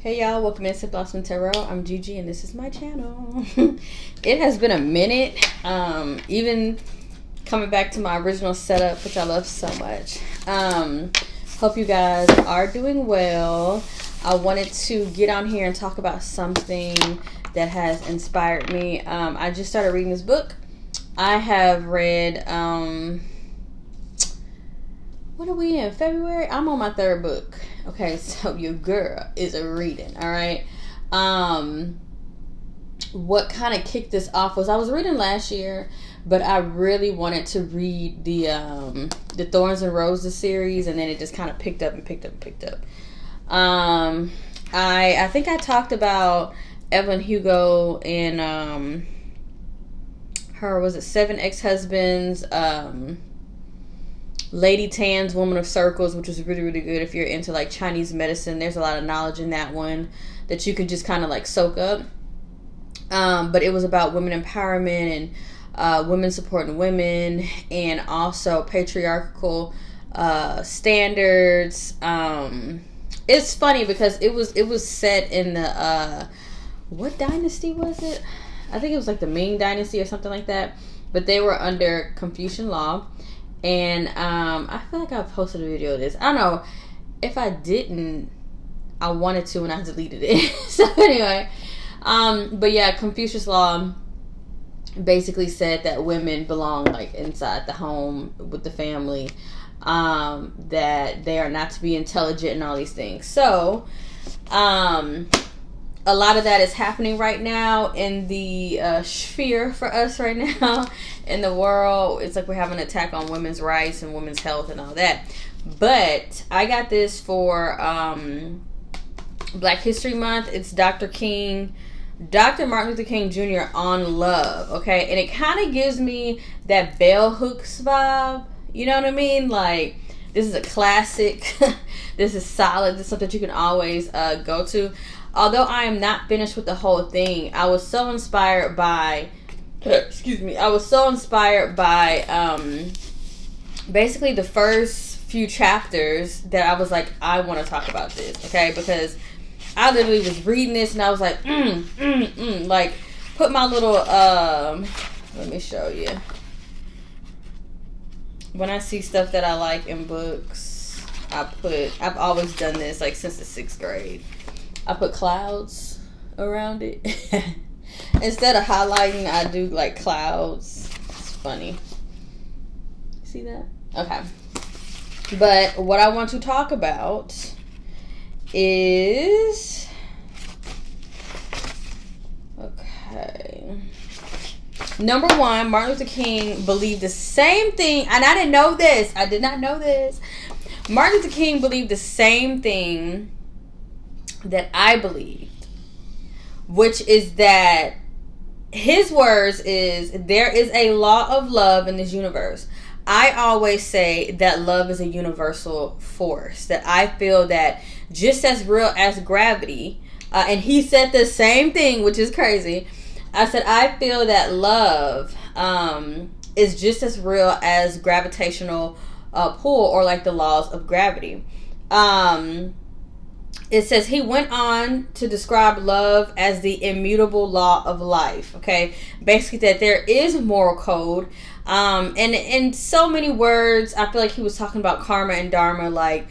Hey y'all, welcome to Simply Blossoming Tarot. I'm Gigi and this is my channel. It has been a minute, even coming back to my original setup, which I love so much. Hope you guys are doing well. I wanted to get on here and talk about something that has inspired me. I just started reading this book. I have read, what are we in? February? I'm on my third book. Okay, so your girl is a reading, all right? What kind of kicked this off was I was reading last year, but I really wanted to read the Thorns and Roses series, and then it just kind of picked up. I think I talked about Evelyn Hugo and her, was it 7 Ex-Husbands, Lady Tan's Woman of Circles, which was really, really good if you're into like Chinese medicine. There's a lot of knowledge in that one that you can just kind of like soak up. But it was about women empowerment and women supporting women, and also patriarchal standards. It's funny because it was set in the what dynasty was it? I think it was like the Ming Dynasty or something like that. But they were under Confucian law. And I feel like I posted a video of this. I don't know. If I didn't, I wanted to and I deleted it. So anyway, but yeah, Confucius law basically said that women belong like inside the home with the family, that they are not to be intelligent and all these things. So a lot of that is happening right now in the sphere for us right now in the world. It's like we're having an attack on women's rights and women's health and all that. But I got this for Black History Month. It's Dr. Martin Luther King Jr. on love, okay? And it kind of gives me that bell hooks vibe. You know what I mean? Like, this is a classic. This is solid. This is something that you can always go to. Although I am not finished with the whole thing, I was so inspired by, basically the first few chapters that I was like, I want to talk about this, okay? Because I literally was reading this and I was like, like, put my little, let me show you. When I see stuff that I like in books, I've always done this, like, since the 6th grade. I put clouds around it. Instead of highlighting, I do like clouds. It's funny. See that? Okay. But what I want to talk about is... Okay. Number one, Martin Luther King believed the same thing. And I didn't know this. I did not know this. Martin Luther King believed the same thing that I believed, which is that his words is, there is a law of love in this universe. I always say that love is a universal force, that I feel that just as real as gravity, and he said the same thing, which is crazy. I said, I feel that love is just as real as gravitational pull, or like the laws of gravity. It says he went on to describe love as the immutable law of life. Okay, basically that there is a moral code, and in so many words, I feel like he was talking about karma and dharma, like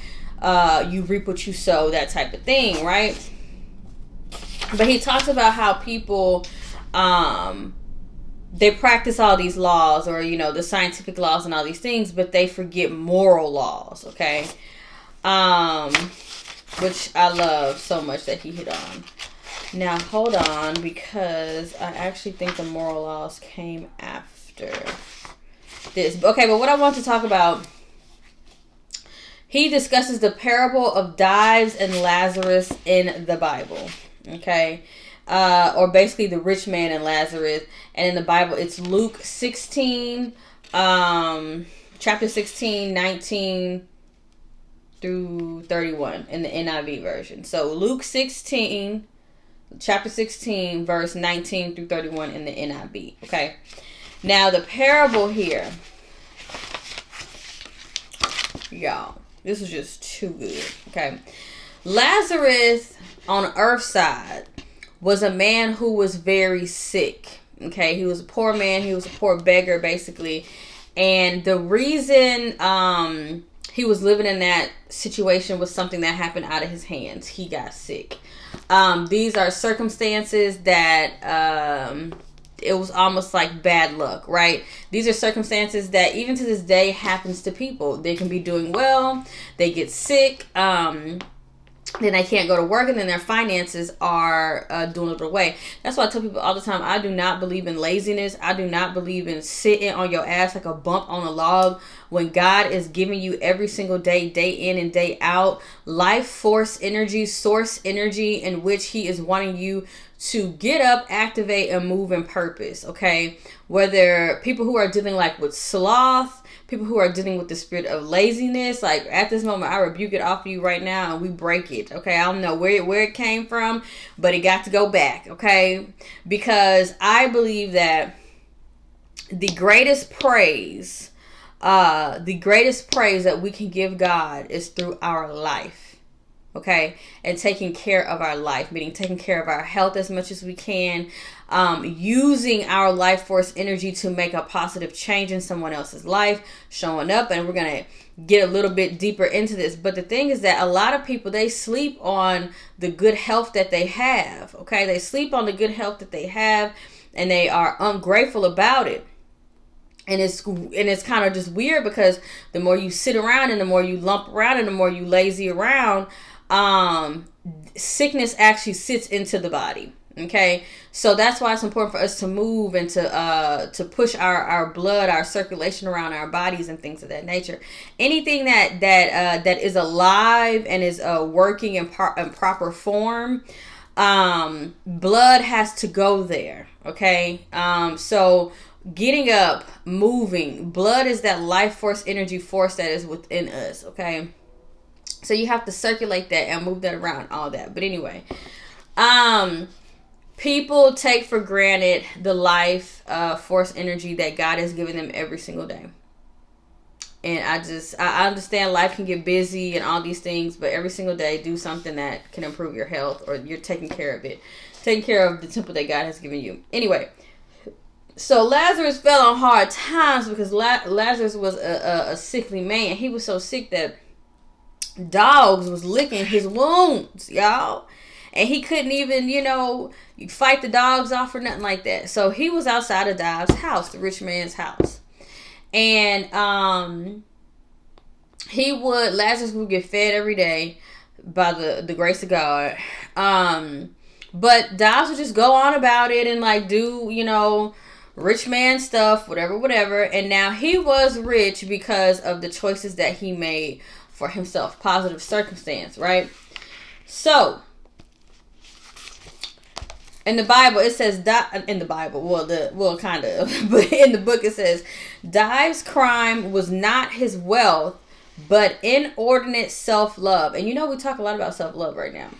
you reap what you sow, that type of thing, right? But he talks about how people they practice all these laws, or the scientific laws and all these things, but they forget moral laws. Okay. Which I love so much that he hit on. Now, hold on, because I actually think the moral laws came after this. Okay, but what I want to talk about, he discusses the parable of Dives and Lazarus in the Bible. Okay? Or basically the rich man and Lazarus. And in the Bible, it's Luke 16, chapter 16, 19... through 31 in the NIV version. So Luke 16, chapter 16, verse 19 through 31 in the NIV. Okay. Now the parable here, y'all, this is just too good. Okay. Lazarus on the earth side was a man who was very sick. Okay, he was a poor man. He was a poor beggar, basically. And the reason he was living in that situation was something that happened out of his hands. He got sick. These are circumstances that it was almost like bad luck, right? These are circumstances that even to this day happens to people. They can be doing well, they get sick, then they can't go to work, and then their finances are dwindled away. That's why I tell people all the time, I do not believe in laziness. I do not believe in sitting on your ass like a bump on a log when God is giving you every single day, day in and day out, life force energy, source energy, in which he is wanting you to get up, activate, and move in purpose, okay? Whether people who are dealing like with sloth, people who are dealing with the spirit of laziness, like at this moment, I rebuke it off of you right now and we break it, okay? I don't know where it came from, but it got to go back, okay? Because I believe that the greatest praise that we can give God is through our life. Okay, and taking care of our life, meaning taking care of our health as much as we can, using our life force energy to make a positive change in someone else's life, showing up. And we're going to get a little bit deeper into this. But the thing is that a lot of people, they sleep on the good health that they have. Okay, they sleep on the good health that they have, and they are ungrateful about it. And it's kind of just weird, because the more you sit around and the more you lump around and the more you lazy around, sickness actually sits into the body. Okay, so that's why it's important for us to move and to push our blood, our circulation around our bodies and things of that nature. Anything that is alive and is working in proper form, blood has to go there. Okay, so getting up, moving, blood is that life force, energy force that is within us. Okay, so you have to circulate that and move that around, all that. But anyway, people take for granted the life force energy that God has given them every single day. And I understand life can get busy and all these things, but every single day do something that can improve your health, or you're taking care of it, taking care of the temple that God has given you. Anyway, so Lazarus fell on hard times because Lazarus was a sickly man. He was so sick that dogs was licking his wounds, y'all. And he couldn't even, fight the dogs off or nothing like that. So he was outside of Dive's house, the rich man's house. And Lazarus would get fed every day by the grace of God. But Dives would just go on about it and like do, rich man stuff, whatever. And now he was rich because of the choices that he made for himself. Positive circumstance, right? So in the Bible, it says, in the Bible, kind of, but in the book it says, Dive's crime was not his wealth, but inordinate self-love. And we talk a lot about self-love right now.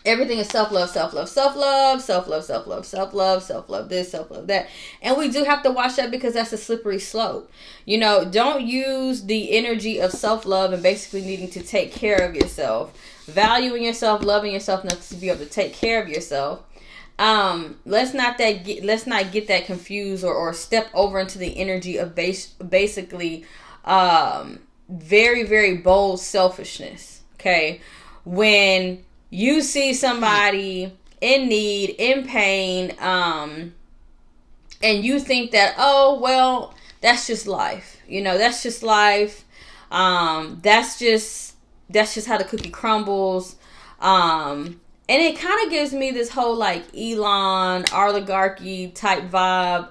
Everything is self-love, self-love, self-love, self-love, self-love, self-love, self-love this, self-love that. And we do have to watch that, because that's a slippery slope. Don't use the energy of self-love and basically needing to take care of yourself, valuing yourself, loving yourself enough to be able to take care of yourself. Let's not get that confused or step over into the energy of basically very, very bold selfishness. Okay, when you see somebody in need, in pain, and you think that, oh, well, that's just life. That's just life. That's just how the cookie crumbles. And it kind of gives me this whole like Elon oligarchy type vibe.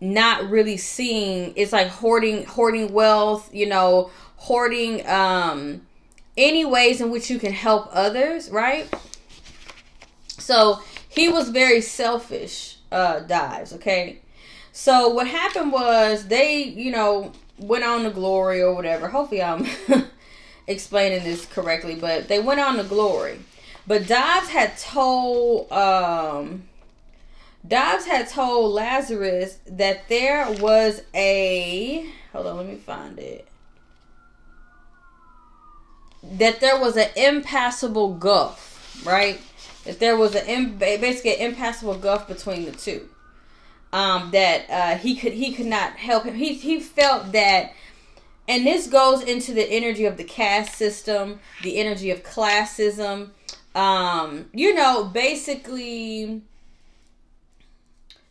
Not really seeing, it's like hoarding wealth, hoarding, any ways in which you can help others, right? So he was very selfish, Dives, okay? So what happened was they, went on to glory or whatever. Hopefully I'm explaining this correctly, but they went on to glory. But Dives had told Lazarus that there was hold on, let me find it. that there was an impassable gulf, right? That there was basically an impassable gulf between the two. That he could not help him. He felt that, and this goes into the energy of the caste system, the energy of classism. Basically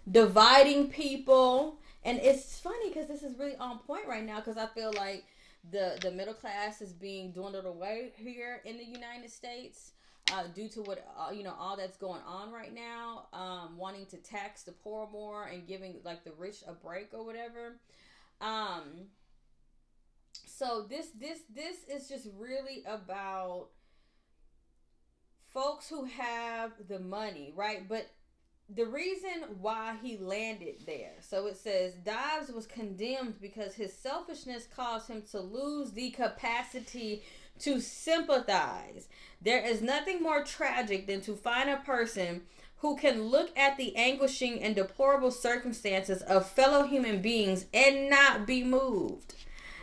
dividing people. And it's funny because this is really on point right now, because I feel like the middle class is being dwindled away here in the United States, due to what all that's going on right now, wanting to tax the poor more and giving like the rich a break or whatever. um so this is just really about folks who have the money, right? But the reason why he landed there. So it says Dobbs was condemned because his selfishness caused him to lose the capacity to sympathize. There is nothing more tragic than to find a person who can look at the anguishing and deplorable circumstances of fellow human beings and not be moved.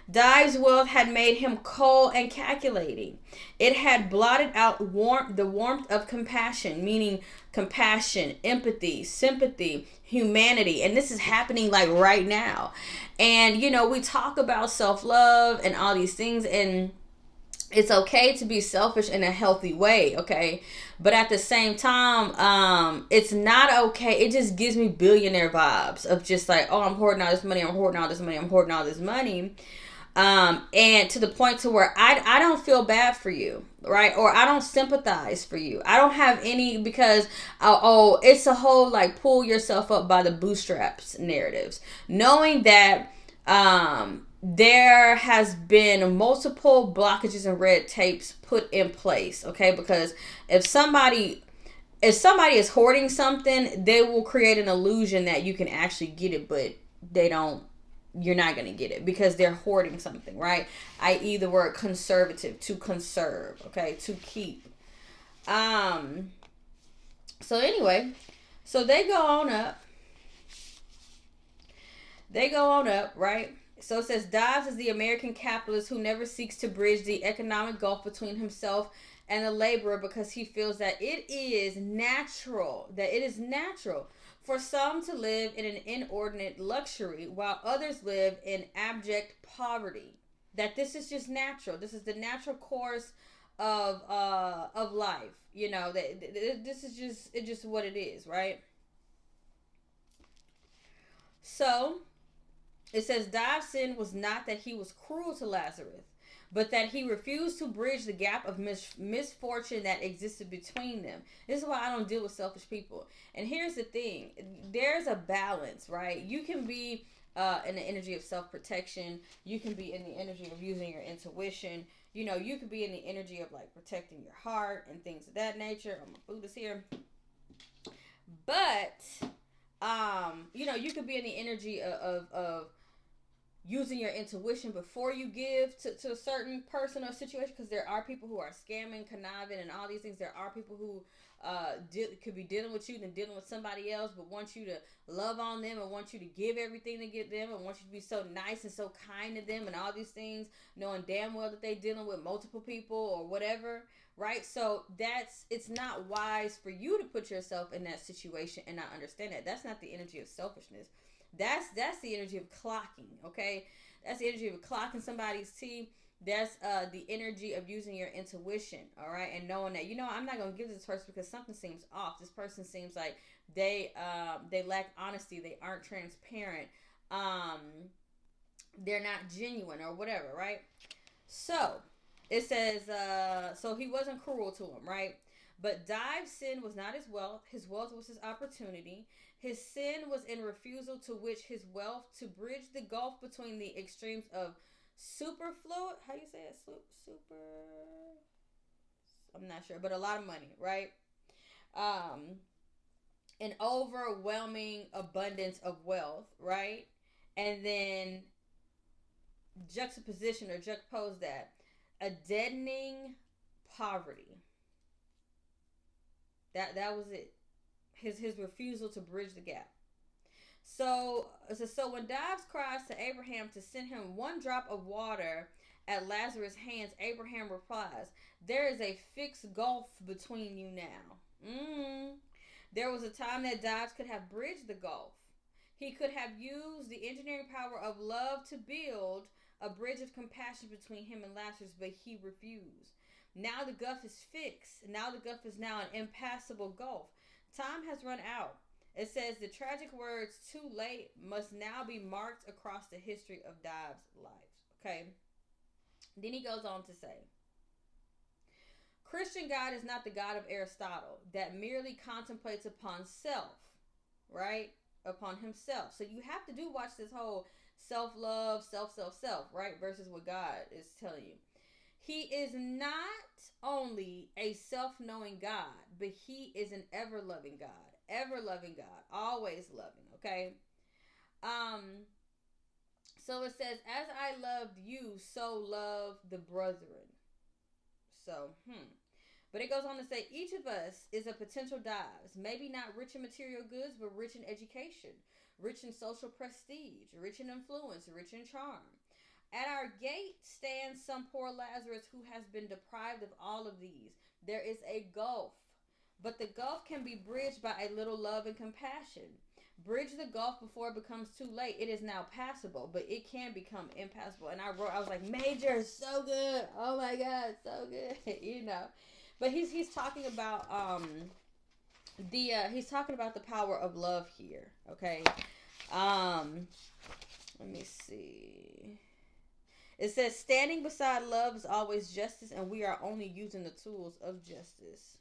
Dive's wealth had made him cold and calculating. It had blotted out the warmth of compassion, meaning compassion, empathy, sympathy, humanity. And this is happening like right now. And, we talk about self-love and all these things, and it's okay to be selfish in a healthy way, okay? But at the same time, it's not okay. It just gives me billionaire vibes of just like, oh, I'm hoarding all this money, I'm hoarding all this money, I'm hoarding all this money. And to the point to where I don't feel bad for you, right? Or I don't sympathize for you. I don't have any, because it's a whole like pull yourself up by the bootstraps narratives, knowing that there has been multiple blockages and red tapes put in place, okay? Because if somebody is hoarding something, they will create an illusion that you can actually get it, but they don't. You're not going to get it because they're hoarding something, right? I.e. the word conservative, to conserve, okay, to keep. So anyway, so they go on up, right? So it says Dobbs is the American capitalist who never seeks to bridge the economic gulf between himself and the laborer, because he feels that it is natural for some to live in an inordinate luxury while others live in abject poverty. That this is just natural. This is the natural course of life. This is just what it is, right? So it says Dobbs' sin was not that he was cruel to Lazarus, but that he refused to bridge the gap of misfortune that existed between them. This is why I don't deal with selfish people. And here's the thing. There's a balance, right? You can be in the energy of self-protection. You can be in the energy of using your intuition. You could be in the energy of like protecting your heart and things of that nature. Oh, my food is here. But, you could be in the energy of using your intuition before you give to a certain person or situation, because there are people who are scamming, conniving, and all these things. There are people who could be dealing with you and dealing with somebody else, but want you to love on them and want you to give everything to get them and want you to be so nice and so kind to them and all these things, knowing damn well that they're dealing with multiple people or whatever, right? So it's not wise for you to put yourself in that situation and not understand that. That's not the energy of selfishness. That's the energy of clocking, okay? That's the energy of clocking somebody's tea. That's the energy of using your intuition, all right? And knowing that, I'm not going to give this person because something seems off. This person seems like they lack honesty. They aren't transparent. They're not genuine or whatever, right? So, it says, so he wasn't cruel to him, right? But Dive's sin was not his wealth. His wealth was his opportunity. His sin was in refusal to which his wealth to bridge the gulf between the extremes of superfluid. How you say it? Super. I'm not sure, but a lot of money, right? An overwhelming abundance of wealth, right? And then juxtapose that, a deadening poverty. That was it. His refusal to bridge the gap. So when Dobbs cries to Abraham to send him one drop of water at Lazarus' hands, Abraham replies, "There is a fixed gulf between you now." There was a time that Dobbs could have bridged the gulf. He could have used the engineering power of love to build a bridge of compassion between him and Lazarus, but he refused. Now the gulf is fixed. Now the gulf is now an impassable gulf. Time has run out. It says the tragic words "too late" must now be marked across the history of Dobbs' life. Okay. Then he goes on to say, Christian God is not the God of Aristotle that merely contemplates upon self, right? Upon himself. So you have to watch this whole self-love, self, right? Versus what God is telling you. He is not only a self-knowing God, but he is an ever-loving God. Ever-loving God. Always loving, okay? So it says, as I loved you, so love the brethren. So, But it goes on to say, each of us is a potential Dobbs. Maybe not rich in material goods, but rich in education, rich in social prestige, rich in influence, rich in charm. At our gate stands some poor Lazarus who has been deprived of all of these. There is a gulf, but the gulf can be bridged by a little love and compassion. Bridge the gulf before it becomes too late. It is now passable, but it can become impassable. And I was like, Major, so good. Oh my God, so good. But he's talking about he's talking about the power of love here. Okay. Let me see. It says, standing beside love is always justice, and we are only using the tools of justice.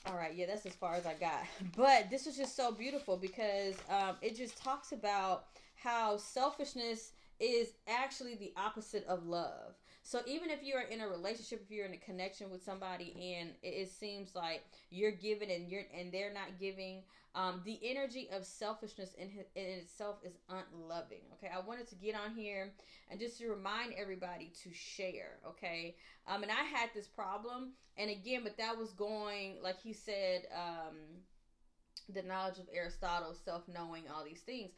All right, yeah, that's as far as I got. But this was just so beautiful because it just talks about how selfishness is actually the opposite of love. So even if you're in a relationship, if you're in a connection with somebody and it seems like you're giving and they're not giving, the energy of selfishness in itself is unloving. Okay, I wanted to get on here and just to remind everybody to share. Okay, and I had this problem, and again, but that was going like he said, the knowledge of Aristotle, self-knowing, all these things.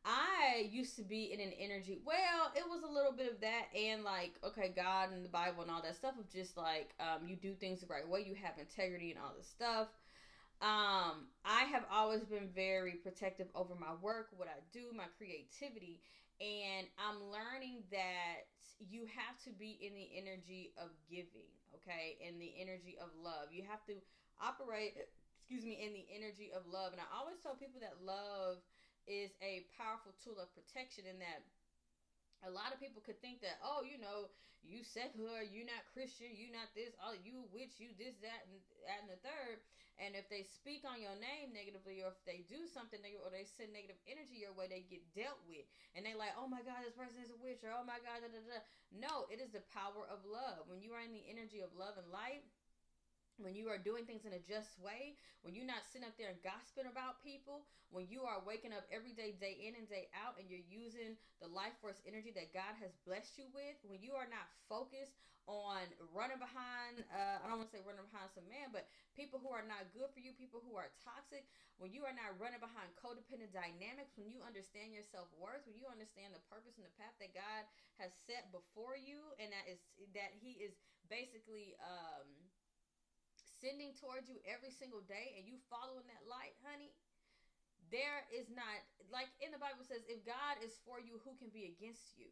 I used to be in an energy, well, it was a little bit of that and like, okay, God and the Bible and all that stuff of just like, you do things the right way, you have integrity and all this stuff. I have always been very protective over my work, what I do, my creativity, and I'm learning that you have to be in the energy of giving, okay, in the energy of love. You have to operate, in the energy of love. And I always tell people that love is a powerful tool of protection, in that a lot of people could think that, oh, you secular, you not Christian, you not this, oh, you witch, you this, that, and the third. And if they speak on your name negatively, or if they do something negative, or they send negative energy your way, they get dealt with. And they like, oh my God, this person is a witch, or oh my God, da da da. No, it is the power of love. When you are in the energy of love and light, when you are doing things in a just way, when you're not sitting up there and gossiping about people, when you are waking up every day, day in and day out, and you're using the life force energy that God has blessed you with, when you are not focused on running behind, I don't want to say running behind some man, but people who are not good for you, people who are toxic, when you are not running behind codependent dynamics, when you understand your self-worth, when you understand the purpose and the path that God has set before you, and that he is basically, sending towards you every single day, and you following that light, honey, there is not, like in the Bible says, if God is for you, who can be against you?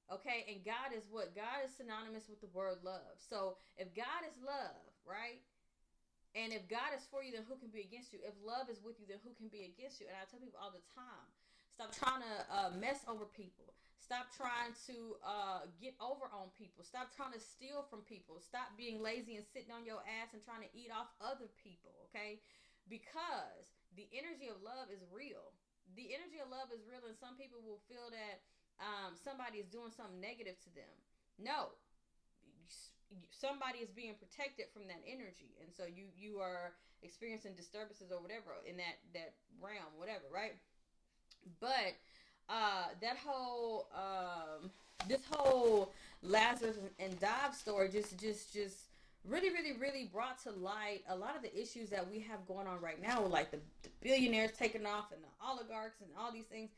Okay, and God is what? God is synonymous with the word love. So if God is love, right? And if God is for you, then who can be against you? If love is with you, then who can be against you? And I tell people all the time, stop trying to mess over people. Stop trying to get over on people. Stop trying to steal from people. Stop being lazy and sitting on your ass and trying to eat off other people, okay? Because the energy of love is real. The energy of love is real, and some people will feel that somebody is doing something negative to them. No, somebody is being protected from that energy, and so you are experiencing disturbances or whatever in that realm, whatever, right? But that whole this whole Lazarus and Dobbs story just really brought to light a lot of the issues that we have going on right now with like the billionaires taking off and the oligarchs and all these things.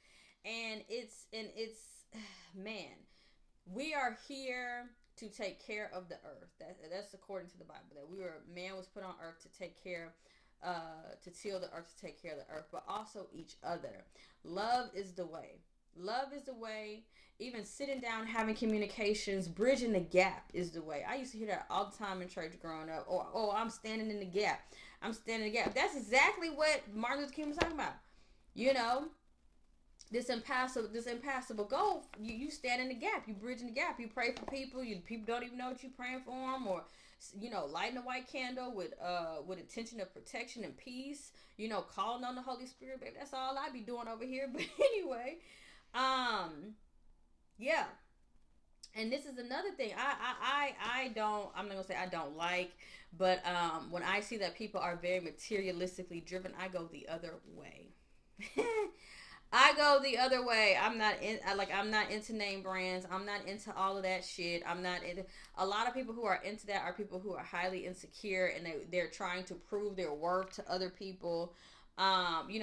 And it's man, We are here to take care of the earth. That's according to the Bible. That man was put on earth to take care, to till the earth, to take care of the earth, but also each other. Love is the way. Love is the way. Even sitting down, having communications, bridging the gap is the way. I used to hear that all the time in church growing up. Or, oh, I'm standing in the gap. I'm standing in the gap. That's exactly what Martin Luther King was talking about. You know, this impassable goal. You stand in the gap. You bridge in the gap. You pray for people. People don't even know what you're praying for them, or lighting a white candle with intention of protection and peace. Calling on the Holy Spirit, baby. That's all I be doing over here. But anyway, yeah. And this is another thing I don't, I'm not gonna say I don't like, but when I see that people are very materialistically driven, I go the other way. I go the other way. I'm not into name brands. I'm not into all of that shit. I'm not into A lot of people who are into that are people who are highly insecure, and they're trying to prove their worth to other people.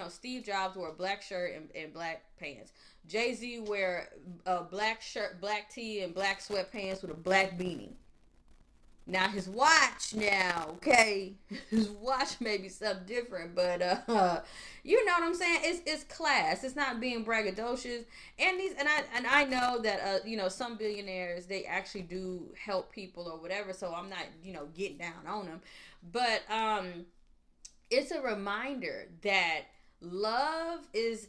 Steve Jobs wore a black shirt and black pants. Jay-Z wear a black shirt, black tee, and black sweatpants with a black beanie. Now his watch, okay, his watch may be something different, but you know what I'm saying? It's class. It's not being braggadocious. And I know that some billionaires, they actually do help people or whatever. So I'm not getting down on them, but it's a reminder that love is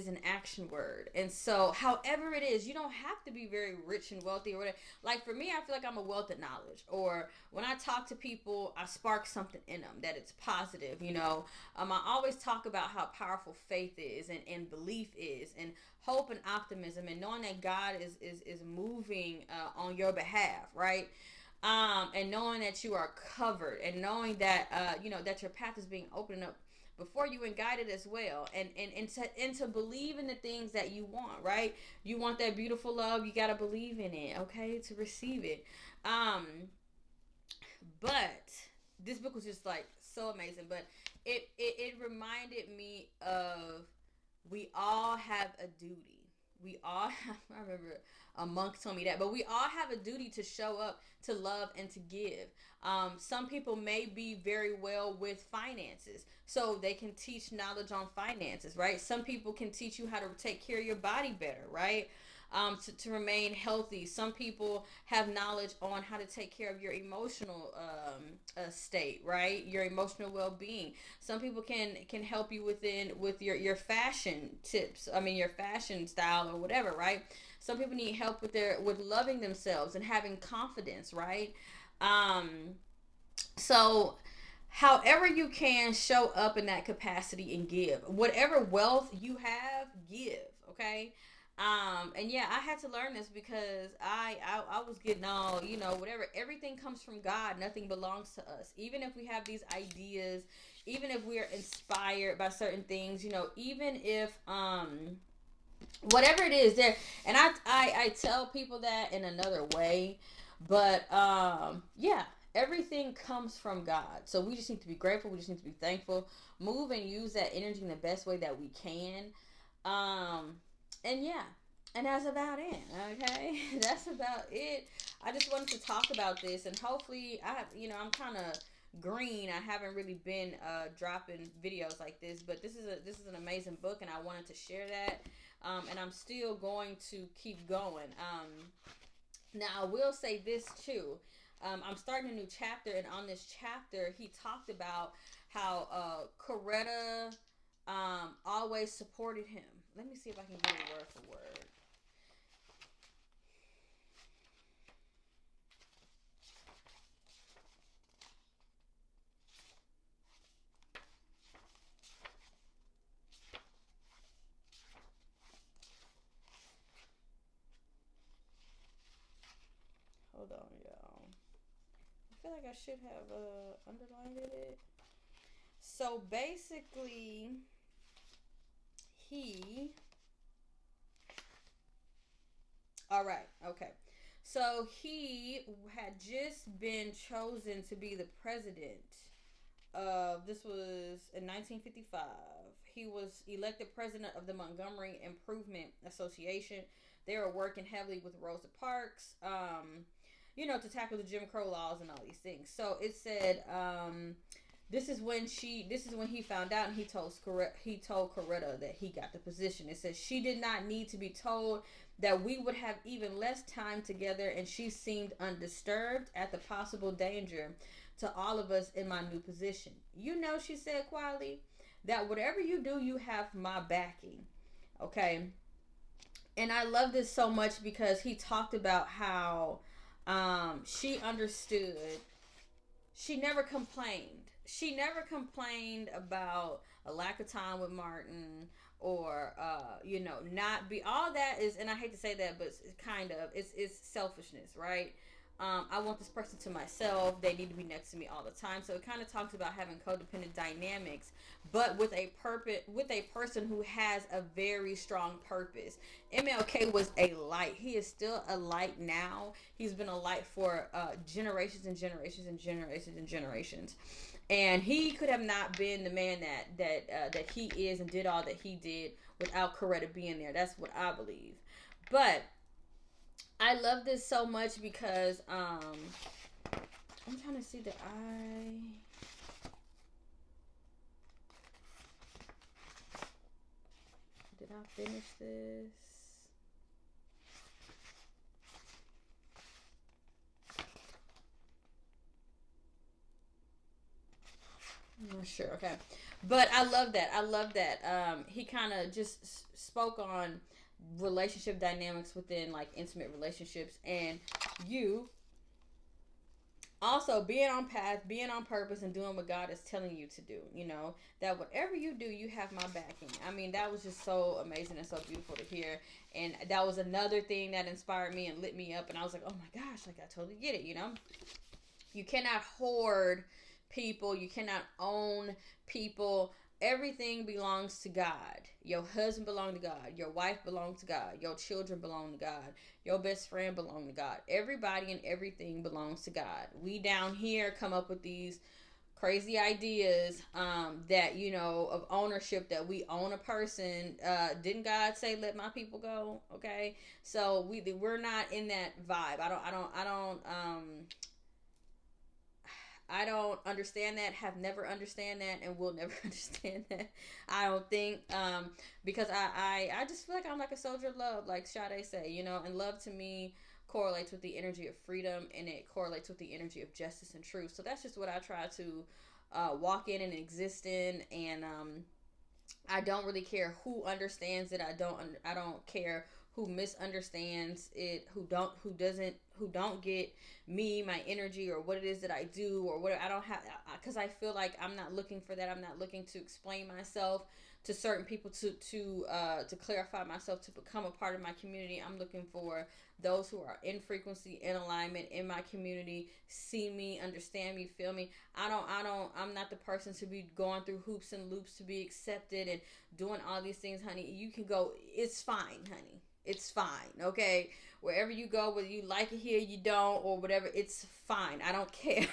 an action word. And so however it is, you don't have to be very rich and wealthy or whatever. Like for me, I feel like I'm a wealth of knowledge, or when I talk to people, I spark something in them that it's positive. I always talk about how powerful faith is, and belief is, and hope and optimism, and knowing that God is moving on your behalf, right? And knowing that you are covered, and knowing that that your path is being opened up before you and guided as well, and to believe in the things that you want, right? You want that beautiful love, you got to believe in it, okay, to receive it. But this book was just like so amazing, but it reminded me of, we all have a duty. We all have, I remember a monk told me that, but we all have a duty to show up, to love, and to give. Some people may be very well with finances, so they can teach knowledge on finances, right? Some people can teach you how to take care of your body better, right? To remain healthy. Some people have knowledge on how to take care of your emotional state, right? Your emotional well-being. Some people can help you with your fashion tips. I mean, your fashion style or whatever, right? Some people need help with loving themselves and having confidence, right? So however you can, show up in that capacity and give whatever wealth you have. Give, okay. And yeah, I had to learn this because I was getting all, whatever. Everything comes from God. Nothing belongs to us. Even if we have these ideas, even if we are inspired by certain things, even if whatever it is there. And I tell people that in another way, but yeah, everything comes from God. So we just need to be grateful. We just need to be thankful, move and use that energy in the best way that we can. And yeah, and that's about it. Okay. That's about it. I just wanted to talk about this, and hopefully I'm kind of green. I haven't really been dropping videos like this, but this is an amazing book, and I wanted to share that. And I'm still going to keep going. Now I will say this too. I'm starting a new chapter, and on this chapter, he talked about how Coretta always supported him. Let me see if I can get it word for word. Hold on, y'all. I feel like I should have underlined it. So basically, he. All right. Okay. So he had just been chosen to be the president This was in 1955. He was elected president of the Montgomery Improvement Association. They were working heavily with Rosa Parks, to tackle the Jim Crow laws and all these things. So it said, this is when he found out, and he told Coretta that he got the position. It says she did not need to be told that we would have even less time together, and she seemed undisturbed at the possible danger to all of us in my new position. She said quietly, that whatever you do, you have my backing. Okay. And I love this so much because he talked about how she understood. She never complained. She never complained about a lack of time with Martin, or not be all that is, and I hate to say that, but it's kind of it's selfishness, right? I want this person to myself. They need to be next to me all the time. So it kind of talks about having codependent dynamics, but with a purpose, with a person who has a very strong purpose. MLK was a light. He is still a light now. He's been a light for generations and generations and generations and generations. And he could have not been the man that he is and did all that he did without Coretta being there. That's what I believe. But I love this so much because I'm trying to see that did I finish this? I'm not sure. Okay. But I love that. I love that. He kind of just spoke on relationship dynamics within like intimate relationships, and you also being on path, being on purpose, and doing what God is telling you to do. That whatever you do, you have my backing. I mean, that was just so amazing and so beautiful to hear. And that was another thing that inspired me and lit me up. And I was like, oh my gosh, like I totally get it. You cannot hoard people. You cannot own people. Everything belongs to God. Your husband belongs to God. Your wife belongs to God. Your children belong to God. Your best friend belongs to God. Everybody and everything belongs to God. We down here come up with these crazy ideas that of ownership, that we own a person. Didn't God say let my people go? Okay, so we're not in that vibe. I don't understand that, have never understand that, and will never understand that. I don't think, because I just feel like I'm like a soldier of love, like Sade say, and love to me correlates with the energy of freedom, and it correlates with the energy of justice and truth. So that's just what I try to walk in and exist in, and I don't really care who understands it. I don't care who misunderstands it, who don't get me, my energy, or what it is that I do, or what I don't have, because I feel like I'm not looking for that. I'm not looking to explain myself to certain people to clarify myself, to become a part of my community. I'm looking for those who are in frequency, in alignment, in my community, see me, understand me, feel me. I'm not the person to be going through hoops and loops to be accepted and doing all these things, honey. You can go, it's fine, honey. It's fine, okay? Wherever you go, whether you like it here, you don't, or whatever, it's fine. I don't care.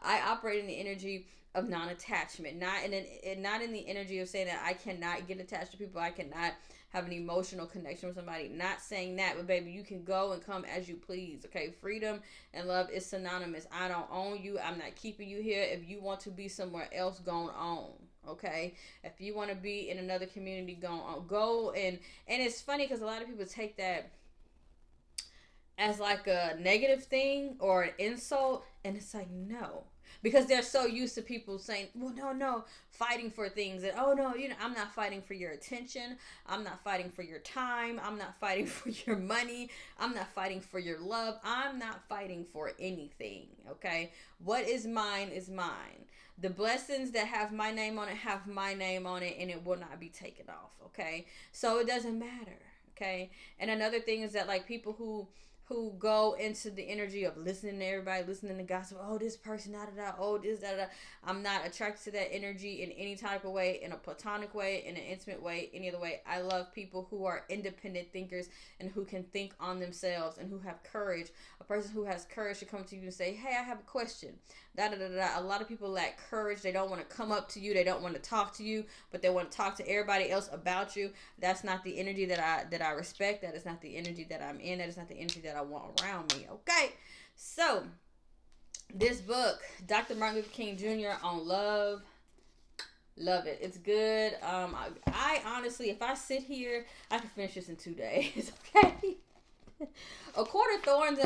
I operate in the energy of non-attachment, not in the energy of saying that I cannot get attached to people, I cannot have an emotional connection with somebody. Not saying that, but baby, you can go and come as you please, okay? Freedom and love is synonymous. I don't own you. I'm not keeping you here. If you want to be somewhere else, go on, okay? If you want to be in another community, go on. Go, and it's funny because a lot of people take that as like a negative thing or an insult, and it's like, no, because they're so used to people saying, well, no, fighting for things, and oh no, I'm not fighting for your attention, I'm not fighting for your time, I'm not fighting for your money, I'm not fighting for your love, I'm not fighting for anything, okay? What is mine is mine. The blessings that have my name on it have my name on it, and it will not be taken off, okay? So it doesn't matter. Okay. And another thing is that like people who who go into the energy of listening to everybody, listening to gossip. Oh, this person, da da da. Oh, this, da da da. I'm not attracted to that energy in any type of way, in a platonic way, in an intimate way, any other way. I love people who are independent thinkers and who can think on themselves and who have courage. A person who has courage to come to you and say, hey, I have a question. Da da da da. A lot of people lack courage. They don't want to come up to you. They don't want to talk to you, but they want to talk to everybody else about you. That's not the energy that I respect. That is not the energy that I'm in. That is not the energy that I want around me. Okay, so this book, Dr. Martin Luther King Jr. on love it. It's good. I honestly, if I sit here, I can finish this in 2 days. Okay. A quarter thorns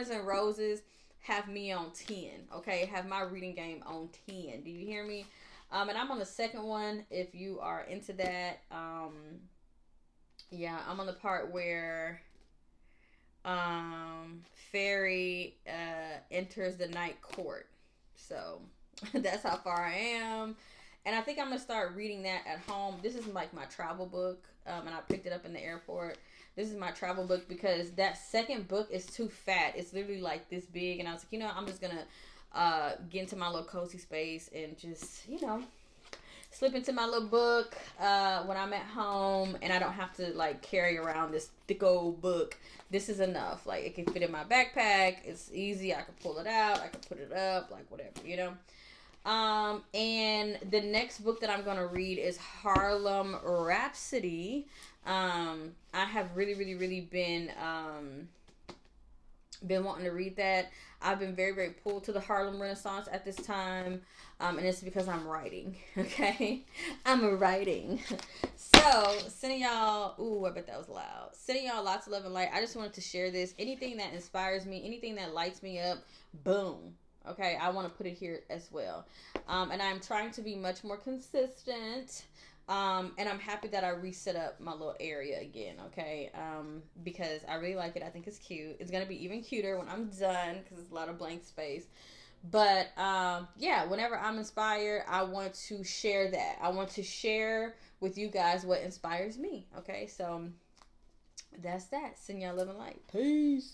and roses have me on 10. Okay, have my reading game on 10. Do you hear me? And I'm on the second one. If you are into that, yeah, I'm on the part where Fairy enters the night court. So that's how far I am. And I think I'm gonna start reading that at home. This is like my travel book, and I picked it up in the airport. This is my travel book because that second book is too fat. It's literally like this big, and I was like, I'm just gonna get into my little cozy space and just, slip into my little book when I'm at home, and I don't have to like carry around this thick old book. This is enough. Like, it can fit in my backpack. It's easy. I can pull it out. I can put it up. Like, whatever. And the next book that I'm going to read is Harlem Rhapsody. I have really, really, really been wanting to read that. I've been very, very pulled to the Harlem Renaissance at this time. And it's because I'm writing. Okay? I'm writing. So, sending y'all, ooh, I bet that was loud. Sending y'all lots of love and light. I just wanted to share this. Anything that inspires me, anything that lights me up, boom. Okay, I want to put it here as well. And I'm trying to be much more consistent. And I'm happy that I reset up my little area again, okay? Because I really like it. I think it's cute. It's going to be even cuter when I'm done because it's a lot of blank space. But, yeah, whenever I'm inspired, I want to share that. I want to share with you guys what inspires me, okay? So, that's that. Send y'all love and light. Peace.